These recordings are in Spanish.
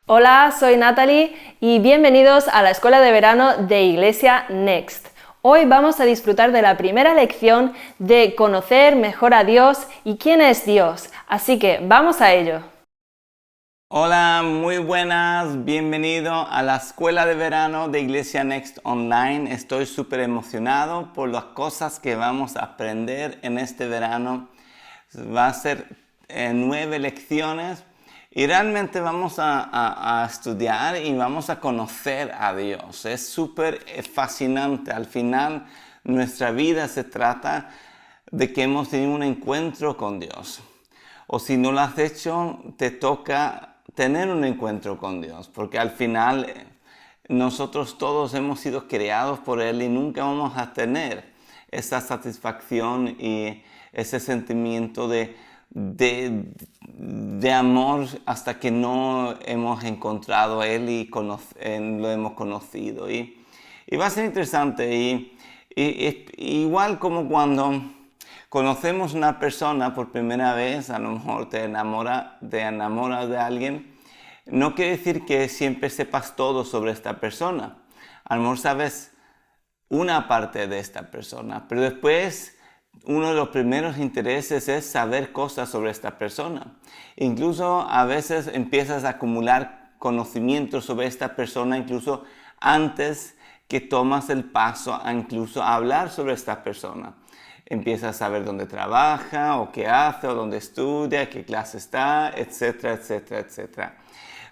Hola, soy Natalie y bienvenidos a la Escuela de Verano de Iglesia Next. Hoy vamos a disfrutar de la primera lección de conocer mejor a Dios y quién es Dios, así que vamos a ello. Hola, muy buenas, bienvenido a la Escuela de Verano de Iglesia Next Online. Estoy súper emocionado por las cosas que vamos a aprender en este verano. Va a ser 9 lecciones y realmente vamos a estudiar y vamos a conocer a Dios. Es súper fascinante. Al final, nuestra vida se trata de que hemos tenido un encuentro con Dios. O si no lo has hecho, te toca tener un encuentro con Dios, porque al final nosotros todos hemos sido creados por Él y nunca vamos a tener esa satisfacción y ese sentimiento de amor hasta que no hemos encontrado a Él y lo hemos conocido. Y va a ser interesante y igual como cuando conocemos una persona por primera vez, a lo mejor te enamoras de alguien, no quiere decir que siempre sepas todo sobre esta persona. A lo mejor sabes una parte de esta persona, pero después uno de los primeros intereses es saber cosas sobre esta persona. Incluso a veces empiezas a acumular conocimientos sobre esta persona, incluso antes que tomas el paso a incluso hablar sobre esta persona. Empiezas a saber dónde trabaja, o qué hace, o dónde estudia, qué clase está, etcétera, etcétera, etcétera.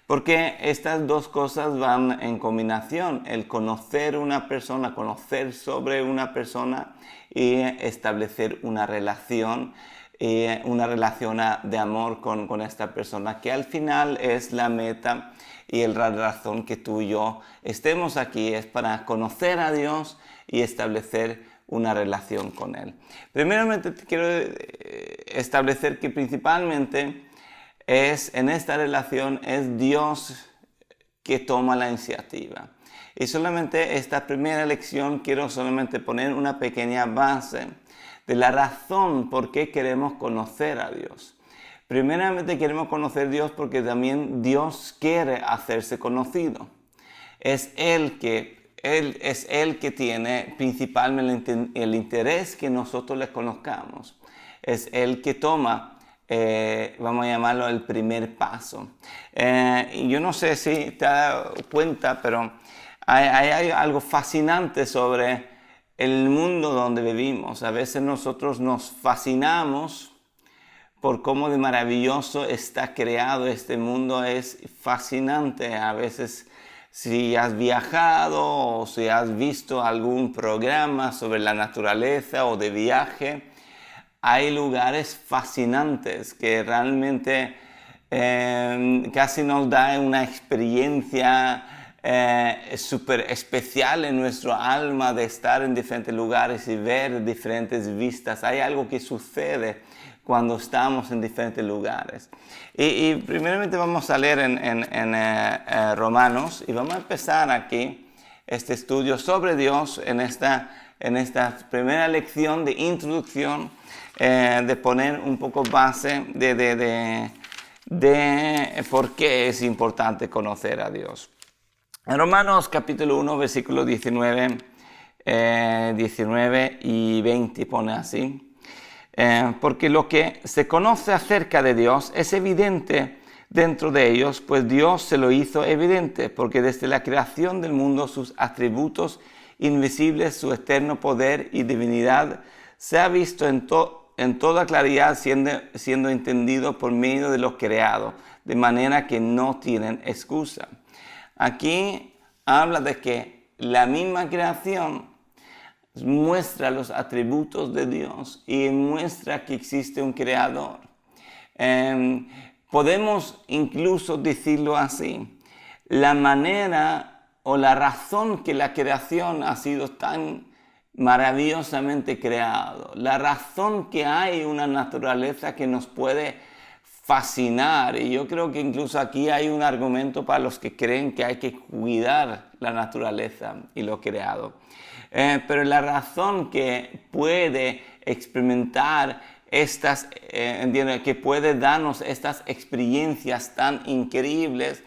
Porque estas dos cosas van en combinación, el conocer una persona, conocer sobre una persona y establecer una relación de amor con esta persona, que al final es la meta y la razón que tú y yo estemos aquí, es para conocer a Dios y establecer una relación con Él. Primeramente te quiero establecer que principalmente en esta relación es Dios que toma la iniciativa. Y solamente esta primera lección quiero solamente poner una pequeña base de la razón por qué queremos conocer a Dios. Primeramente queremos conocer a Dios porque también Dios quiere hacerse conocido. Es Él que tiene principalmente el interés que nosotros le conozcamos. Es Él que toma, vamos a llamarlo el primer paso. Y yo no sé si te has dado cuenta, pero hay algo fascinante sobre el mundo donde vivimos. A veces nosotros nos fascinamos por cómo de maravilloso está creado este mundo. Es fascinante. A veces, si has viajado o si has visto algún programa sobre la naturaleza o de viaje, hay lugares fascinantes que realmente casi nos da una experiencia súper especial en nuestro alma de estar en diferentes lugares y ver diferentes vistas. Hay algo que sucede cuando estamos en diferentes lugares. Y primeramente vamos a leer en Romanos y vamos a empezar aquí este estudio sobre Dios en esta primera lección de introducción, de poner un poco base de por qué es importante conocer a Dios. En Romanos capítulo 1, versículo 19 y 20 pone así. Porque lo que se conoce acerca de Dios es evidente dentro de ellos, pues Dios se lo hizo evidente, porque desde la creación del mundo sus atributos invisibles, su eterno poder y divinidad se ha visto en toda claridad, siendo entendido por medio de lo creado, de manera que no tienen excusa. Aquí habla de que la misma creación muestra los atributos de Dios y muestra que existe un creador. Podemos incluso decirlo así: la manera o la razón que la creación ha sido tan maravillosamente creado, la razón que hay una naturaleza que nos puede fascinar, y yo creo que incluso aquí hay un argumento para los que creen que hay que cuidar la naturaleza y lo creado. Pero la razón que puede experimentar que puede darnos estas experiencias tan increíbles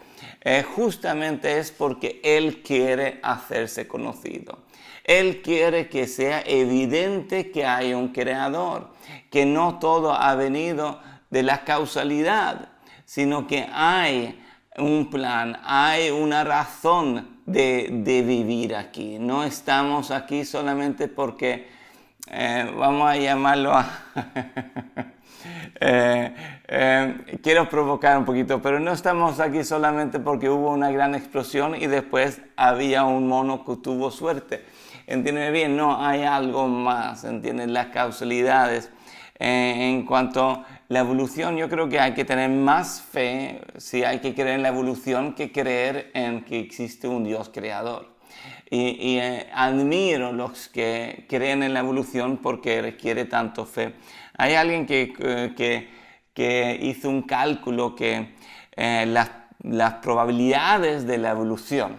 justamente es porque Él quiere hacerse conocido. Él quiere que sea evidente que hay un creador, que no todo ha venido de la causalidad, sino que hay un plan, hay una razón de vivir aquí. No estamos aquí solamente porque, vamos a llamarlo quiero provocar un poquito, pero no estamos aquí solamente porque hubo una gran explosión y después había un mono que tuvo suerte. Entiéndeme bien, no, hay algo más, ¿entiendes? Las causalidades. En cuanto a la evolución, yo creo que hay que tener más fe, si hay que creer en la evolución, que creer en que existe un Dios creador. Y admiro los que creen en la evolución porque requiere tanto fe. Hay alguien que hizo un cálculo que las probabilidades de la evolución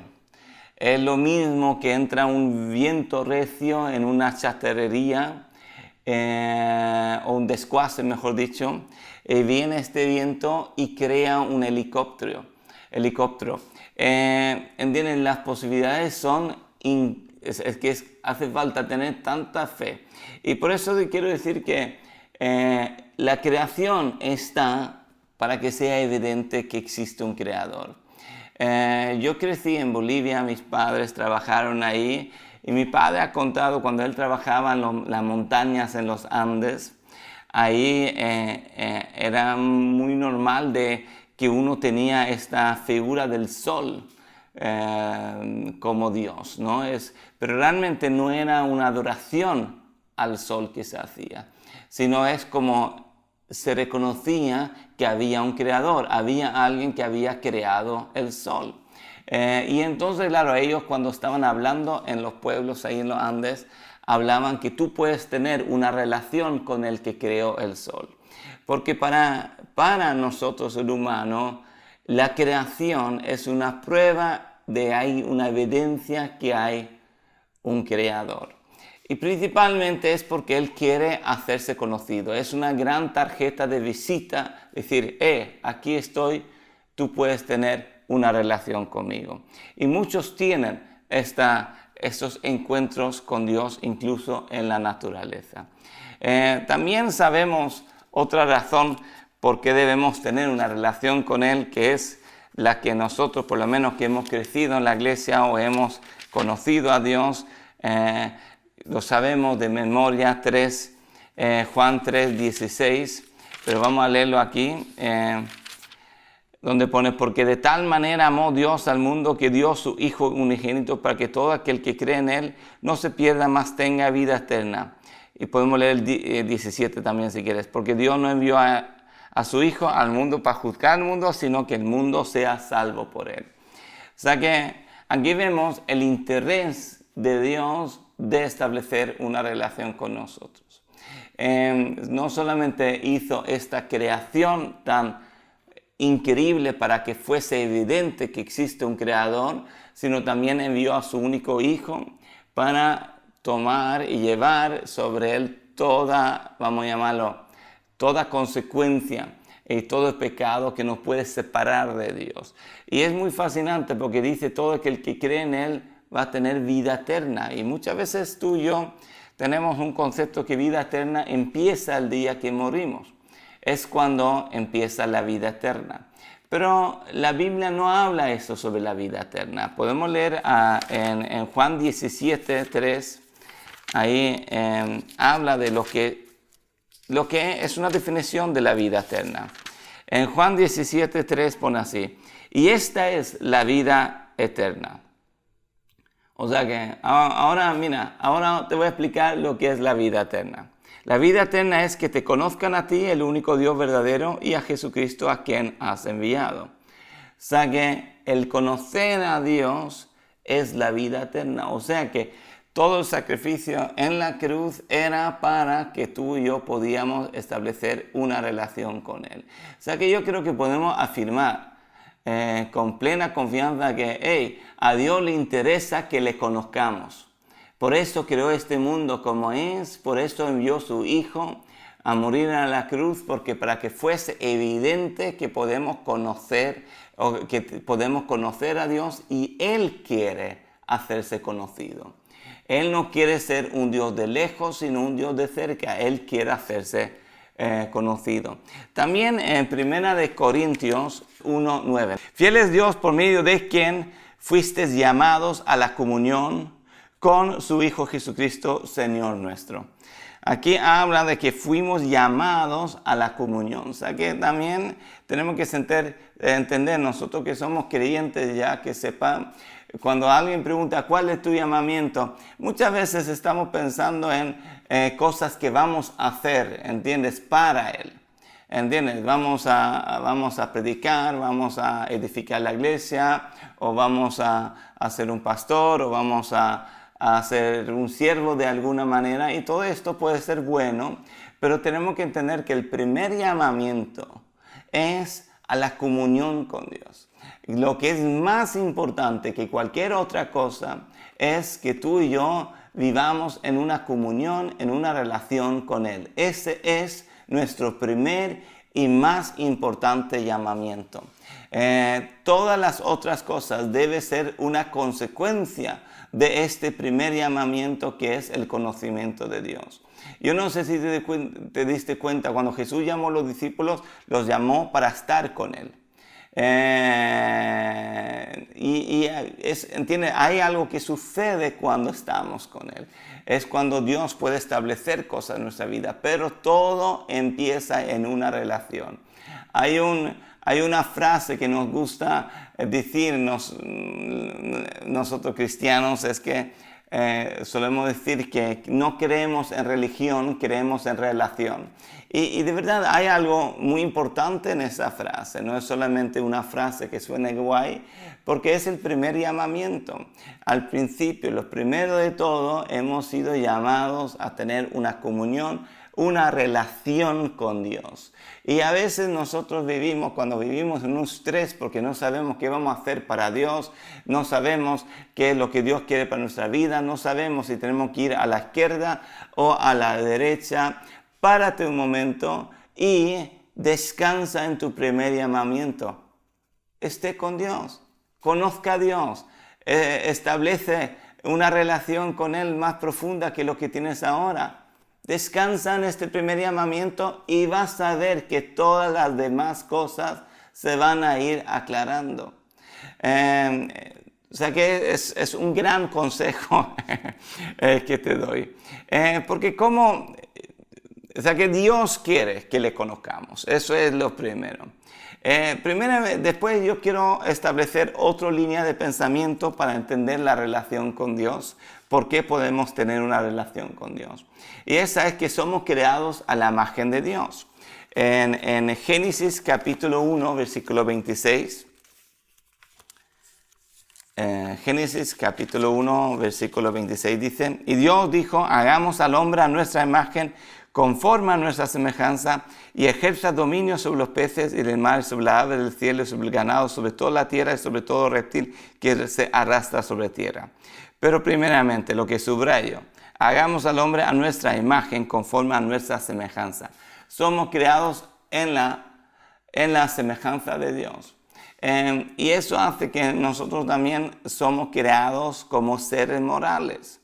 es lo mismo que entra un viento recio en una chatarrería, o un desguace, mejor dicho, y viene este viento y crea un helicóptero. ¿Entienden? Las posibilidades son, hace falta tener tanta fe. Y por eso quiero decir que la creación está para que sea evidente que existe un creador. Yo crecí en Bolivia, mis padres trabajaron ahí y mi padre ha contado cuando él trabajaba en las montañas en los Andes, ahí era muy normal de que uno tenía esta figura del sol como Dios, ¿no? Pero realmente no era una adoración al sol que se hacía, sino es como se reconocía que había un creador, había alguien que había creado el sol. Y entonces, claro, ellos cuando estaban hablando en los pueblos ahí en los Andes, hablaban que tú puedes tener una relación con el que creó el sol. Porque para nosotros, el humano, la creación es una prueba de hay una evidencia que hay un creador. Y principalmente es porque Él quiere hacerse conocido. Es una gran tarjeta de visita, decir, aquí estoy, tú puedes tener una relación conmigo. Y muchos tienen estos encuentros con Dios incluso en la naturaleza. También sabemos otra razón por qué debemos tener una relación con Él, que es la que nosotros, por lo menos que hemos crecido en la iglesia o hemos conocido a Dios, lo sabemos de memoria, Juan 3:16, pero vamos a leerlo aquí, donde pone, porque de tal manera amó Dios al mundo que dio su Hijo unigénito para que todo aquel que cree en Él no se pierda, mas tenga vida eterna. Y podemos leer el 17 también si quieres, porque Dios no envió a su Hijo al mundo para juzgar al mundo, sino que el mundo sea salvo por Él. O sea que aquí vemos el interés de Dios de establecer una relación con nosotros. No solamente hizo esta creación tan increíble para que fuese evidente que existe un creador, sino también envió a su único Hijo para tomar y llevar sobre él toda, vamos a llamarlo, toda consecuencia y todo el pecado que nos puede separar de Dios. Y es muy fascinante porque dice todo aquel que cree en Él va a tener vida eterna. Y muchas veces tú y yo tenemos un concepto que vida eterna empieza el día que morimos. Es cuando empieza la vida eterna. Pero la Biblia no habla eso sobre la vida eterna. Podemos leer en Juan 17:3, ahí habla de lo que es una definición de la vida eterna. En Juan 17:3 pone así, y esta es la vida eterna. O sea que ahora te voy a explicar lo que es la vida eterna. La vida eterna es que te conozcan a ti, el único Dios verdadero, y a Jesucristo a quien has enviado. O sea que el conocer a Dios es la vida eterna. O sea que todo el sacrificio en la cruz era para que tú y yo podíamos establecer una relación con Él. O sea que yo creo que podemos afirmar con plena confianza que a Dios le interesa que le conozcamos. Por eso creó este mundo como es, por eso envió su Hijo, a morir en la cruz, porque para que fuese evidente que podemos conocer a Dios, y Él quiere hacerse conocido. Él no quiere ser un Dios de lejos, sino un Dios de cerca. Él quiere hacerse conocido. También en 1 Corintios 1:9. Fiel es Dios por medio de quien fuisteis llamados a la comunión con su Hijo Jesucristo, Señor nuestro. Aquí habla de que fuimos llamados a la comunión. O sea que también tenemos que entender nosotros que somos creyentes ya, que sepan, cuando alguien pregunta ¿cuál es tu llamamiento? Muchas veces estamos pensando en cosas que vamos a hacer, ¿entiendes? Para Él. ¿Entiendes? Vamos a predicar, vamos a edificar la iglesia, o vamos a ser un pastor, o vamos a ser un siervo de alguna manera, y todo esto puede ser bueno, pero tenemos que entender que el primer llamamiento es a la comunión con Dios. Lo que es más importante que cualquier otra cosa es que tú y yo vivamos en una comunión, en una relación con Él. Ese es nuestro primer y más importante llamamiento. Todas las otras cosas deben ser una consecuencia de este primer llamamiento, que es el conocimiento de Dios. Yo no sé si te diste cuenta, cuando Jesús llamó a los discípulos, los llamó para estar con Él. ¿Entiendes? Hay algo que sucede cuando estamos con Él. Es cuando Dios puede establecer cosas en nuestra vida, pero todo empieza en una relación. Hay una frase que nos gusta decir nosotros cristianos, es que solemos decir que no creemos en religión, creemos en relación. Y de verdad hay algo muy importante en esa frase. No es solamente una frase que suene guay, porque es el primer llamamiento. Al principio, lo primero de todo, hemos sido llamados a tener una comunión, una relación con Dios. Y a veces nosotros cuando vivimos en un estrés porque no sabemos qué vamos a hacer para Dios, no sabemos qué es lo que Dios quiere para nuestra vida, no sabemos si tenemos que ir a la izquierda o a la derecha. Párate un momento y descansa en tu primer llamamiento. Esté con Dios, conozca a Dios, establece una relación con Él más profunda que lo que tienes ahora. Descansa en este primer llamamiento y vas a ver que todas las demás cosas se van a ir aclarando. O sea que es un gran consejo que te doy. Porque o sea que Dios quiere que le conozcamos. Eso es lo primero. Después yo quiero establecer otra línea de pensamiento para entender la relación con Dios. ¿Por qué podemos tener una relación con Dios? Y esa es que somos creados a la imagen de Dios. En Génesis capítulo 1, versículo 26. Génesis capítulo 1, versículo 26 dice: Y Dios dijo, hagamos al hombre a nuestra imagen, conforme a nuestra semejanza, y ejerza dominio sobre los peces y del mar, sobre la ave del cielo, sobre el ganado, sobre toda la tierra y sobre todo reptil que se arrastra sobre tierra. Pero primeramente, lo que subrayo, hagamos al hombre a nuestra imagen, conforme a nuestra semejanza. Somos creados en la semejanza de Dios. Y eso hace que nosotros también somos creados como seres morales.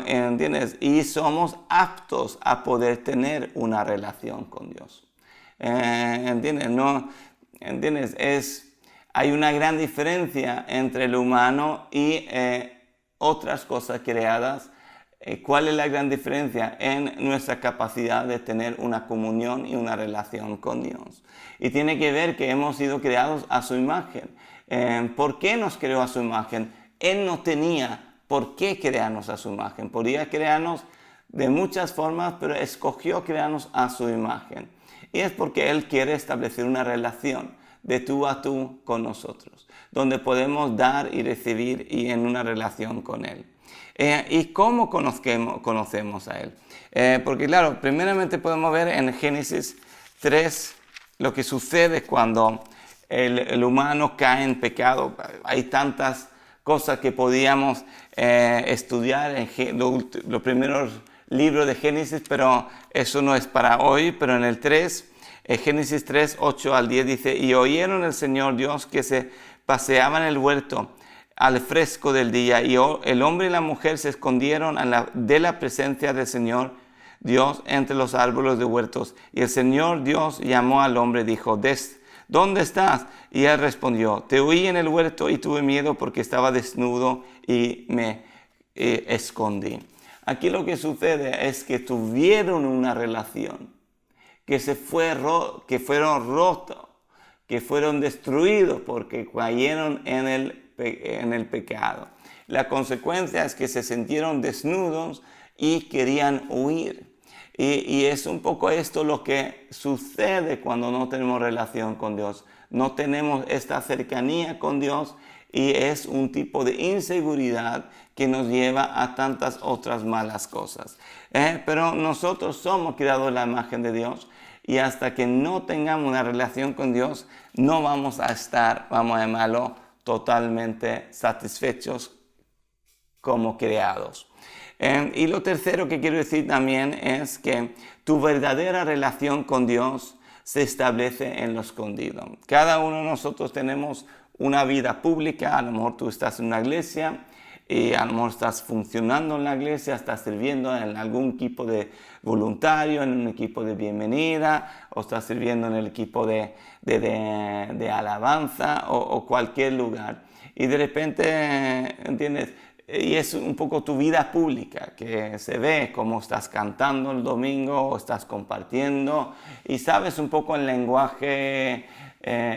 ¿Entiendes? Y somos aptos a poder tener una relación con Dios. ¿Entiendes? ¿No? ¿Entiendes? Hay una gran diferencia entre el humano y otras cosas creadas. ¿Cuál es la gran diferencia? En nuestra capacidad de tener una comunión y una relación con Dios. Y tiene que ver que hemos sido creados a su imagen. ¿Por qué nos creó a su imagen? Él no tenía por qué crearnos a su imagen. Podía crearnos de muchas formas, pero escogió crearnos a su imagen. Y es porque Él quiere establecer una relación de tú a tú con nosotros, donde podemos dar y recibir y en una relación con Él. ¿Y cómo conocemos a Él? Porque claro, primeramente podemos ver en Génesis 3 lo que sucede cuando el humano cae en pecado. Hay tantas cosas que podíamos estudiar en los primeros libro de Génesis, pero eso no es para hoy. Pero en el 3, Génesis 3, 8 al 10 dice: y oyeron el Señor Dios que se paseaba en el huerto al fresco del día, y el hombre y la mujer se escondieron de la presencia del Señor Dios entre los árboles de huertos. Y el Señor Dios llamó al hombre y dijo: ¿dónde estás? Y él respondió: te oí en el huerto y tuve miedo porque estaba desnudo y me escondí. Aquí lo que sucede es que tuvieron una relación que fueron rotos, que fueron destruidos porque cayeron en el pecado. La consecuencia es que se sintieron desnudos y querían huir. Y es un poco esto lo que sucede cuando no tenemos relación con Dios. No tenemos esta cercanía con Dios y es un tipo de inseguridad que nos lleva a tantas otras malas cosas. Pero nosotros somos creados en la imagen de Dios y hasta que no tengamos una relación con Dios no vamos a estar, vamos a llamarlo, totalmente satisfechos como creados. Y lo tercero que quiero decir también es que tu verdadera relación con Dios se establece en lo escondido. Cada uno de nosotros tenemos una vida pública. A lo mejor tú estás en una iglesia y a lo mejor estás funcionando en la iglesia, estás sirviendo en algún equipo de voluntario, en un equipo de bienvenida, o estás sirviendo en el equipo de alabanza o cualquier lugar. Y de repente, ¿entiendes? Y es un poco tu vida pública, que se ve cómo estás cantando el domingo o estás compartiendo y sabes un poco el lenguaje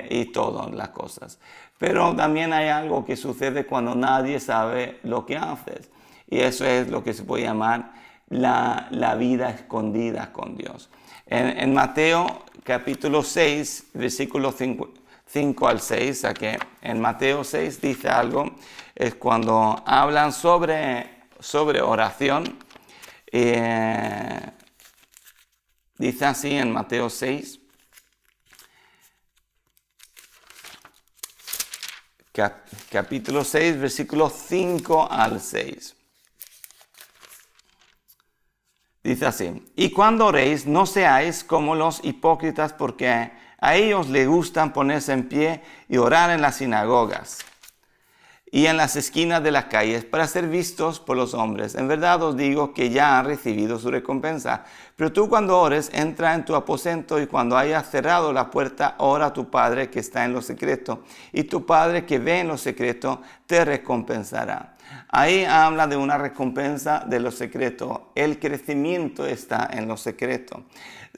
y todas las cosas. Pero también hay algo que sucede cuando nadie sabe lo que haces. Y eso es lo que se puede llamar la vida escondida con Dios. En Mateo capítulo 6, versículo 5 al 6, aquí en Mateo 6 dice algo, es cuando hablan sobre oración. Dice así en Mateo 6, capítulo 6, versículo 5 al 6. Dice así: y cuando oréis, no seáis como los hipócritas, porque a ellos les gustan ponerse en pie y orar en las sinagogas y en las esquinas de las calles para ser vistos por los hombres. En verdad os digo que ya han recibido su recompensa. Pero tú, cuando ores, entra en tu aposento, y cuando hayas cerrado la puerta, ora a tu Padre que está en lo secreto, y tu Padre que ve en lo secreto te recompensará. Ahí habla de una recompensa de lo secreto. El crecimiento está en lo secreto.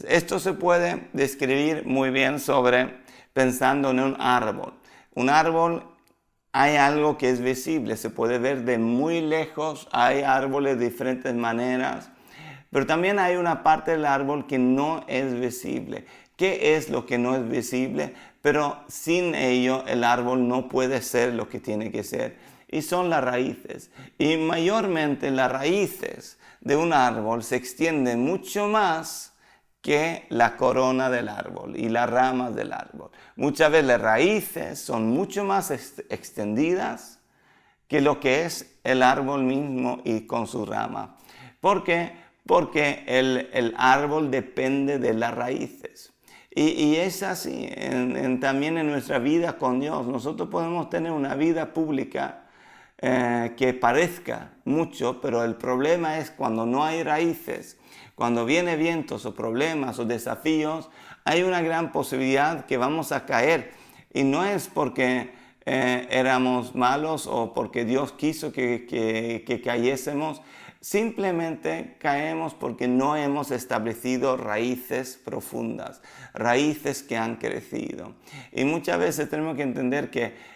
Esto se puede describir muy bien pensando en un árbol. Un árbol, hay algo que es visible, se puede ver de muy lejos, hay árboles de diferentes maneras, pero también hay una parte del árbol que no es visible. ¿Qué es lo que no es visible? Pero sin ello el árbol no puede ser lo que tiene que ser. Y son las raíces. Y mayormente las raíces de un árbol se extienden mucho más que la corona del árbol y las ramas del árbol. Muchas veces las raíces son mucho más extendidas que lo que es el árbol mismo y con su rama. ¿Por qué? Porque el árbol depende de las raíces. Y es así también en nuestra vida con Dios. Nosotros podemos tener una vida pública que parezca mucho, pero el problema es cuando no hay raíces. Cuando vienen vientos o problemas o desafíos, hay una gran posibilidad que vamos a caer. Y no es porque éramos malos o porque Dios quiso que cayésemos. Simplemente caemos porque no hemos establecido raíces profundas, raíces que han crecido. Y muchas veces tenemos que entender que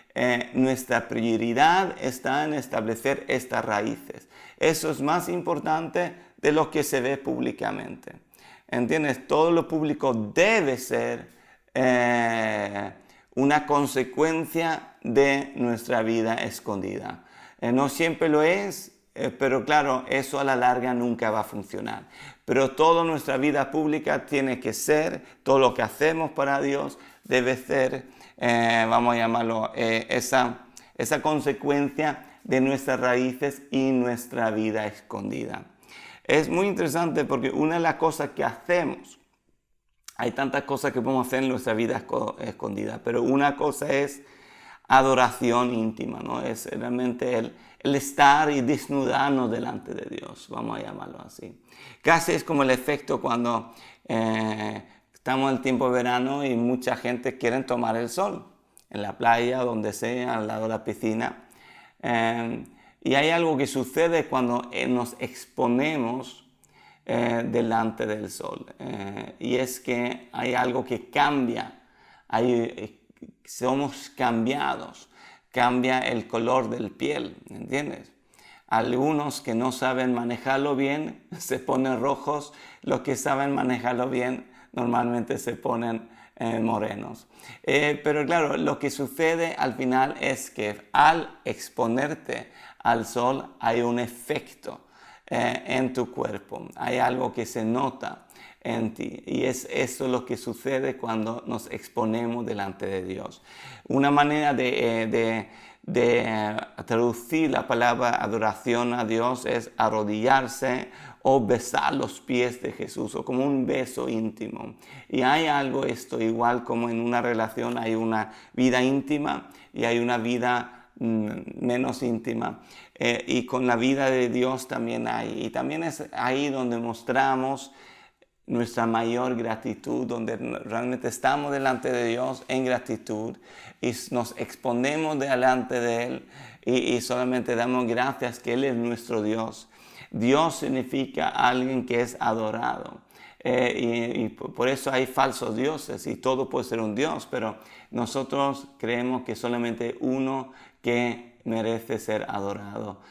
nuestra prioridad está en establecer estas raíces. Eso es más importante de lo que se ve públicamente. ¿Entiendes? Todo lo público debe ser una consecuencia de nuestra vida escondida. No siempre lo es, pero claro, eso a la larga nunca va a funcionar. Pero toda nuestra vida pública tiene que ser, todo lo que hacemos para Dios debe ser, vamos a llamarlo, esa consecuencia de nuestras raíces y nuestra vida escondida. Es muy interesante porque una de las cosas que hacemos, hay tantas cosas que podemos hacer en nuestra vida escondida, pero una cosa es adoración íntima, ¿no? Es realmente el estar y desnudarnos delante de Dios, vamos a llamarlo así. Casi es como el efecto cuando estamos en el tiempo de verano y mucha gente quiere tomar el sol, en la playa, donde sea, al lado de la piscina. Y hay algo que sucede cuando nos exponemos delante del sol. Y es que hay algo que cambia, somos cambiados, cambia el color del piel, ¿entiendes? Algunos que no saben manejarlo bien se ponen rojos, los que saben manejarlo bien normalmente se ponen morenos. Pero claro, lo que sucede al final es que al exponerte al sol hay un efecto en tu cuerpo, hay algo que se nota en ti, y es eso lo que sucede cuando nos exponemos delante de Dios. Una manera de traducir la palabra adoración a Dios es arrodillarse o besar los pies de Jesús, o como un beso íntimo. Y hay algo esto, igual como en una relación hay una vida íntima y hay una vida menos íntima, y con la vida de Dios también hay, y también es ahí donde mostramos nuestra mayor gratitud, donde realmente estamos delante de Dios en gratitud y nos exponemos delante de Él y solamente damos gracias que Él es nuestro Dios. Dios significa alguien que es adorado. Y por eso hay falsos dioses y todo puede ser un Dios, pero nosotros creemos que solamente uno que merece ser adorado,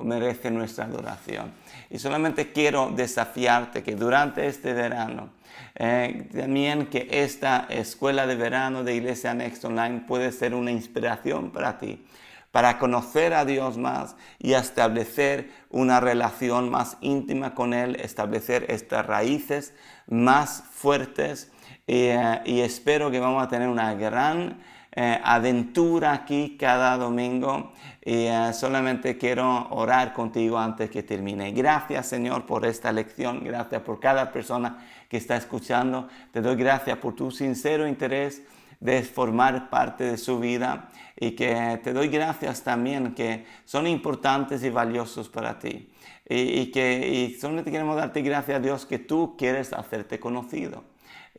merece nuestra adoración. Y solamente quiero desafiarte que durante este verano, también que esta escuela de verano de Iglesia Next Online puede ser una inspiración para ti, para conocer a Dios más y establecer una relación más íntima con Él, establecer estas raíces más fuertes, y espero que vamos a tener una gran aventura aquí cada domingo, y solamente quiero orar contigo antes que termine. Gracias, Señor, por esta lección, gracias por cada persona que está escuchando, te doy gracias por tu sincero interés de formar parte de su vida, y que te doy gracias también que son importantes y valiosos para ti, y solamente queremos darte gracias a Dios que tú quieres hacerte conocido,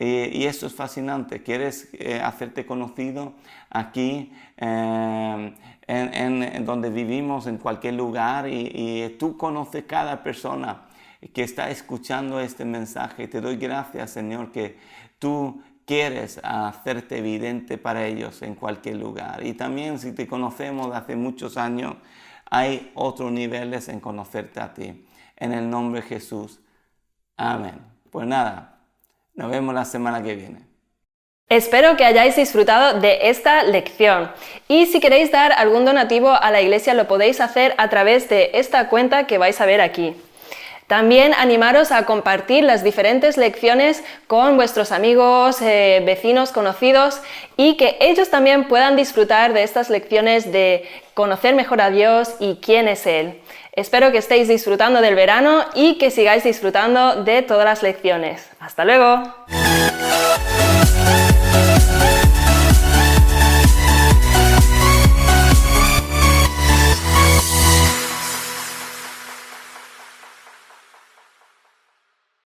y esto es fascinante, quieres hacerte conocido aquí en donde vivimos, en cualquier lugar, y tú conoces cada persona que está escuchando este mensaje. Te doy gracias, Señor, que tú quieres hacerte evidente para ellos en cualquier lugar. Y también, si te conocemos de hace muchos años, hay otros niveles en conocerte a ti. En el nombre de Jesús. Amén. Pues nada, nos vemos la semana que viene. Espero que hayáis disfrutado de esta lección. Y si queréis dar algún donativo a la iglesia, lo podéis hacer a través de esta cuenta que vais a ver aquí. También animaros a compartir las diferentes lecciones con vuestros amigos, vecinos, conocidos, y que ellos también puedan disfrutar de estas lecciones de conocer mejor a Dios y quién es Él. Espero que estéis disfrutando del verano y que sigáis disfrutando de todas las lecciones. ¡Hasta luego!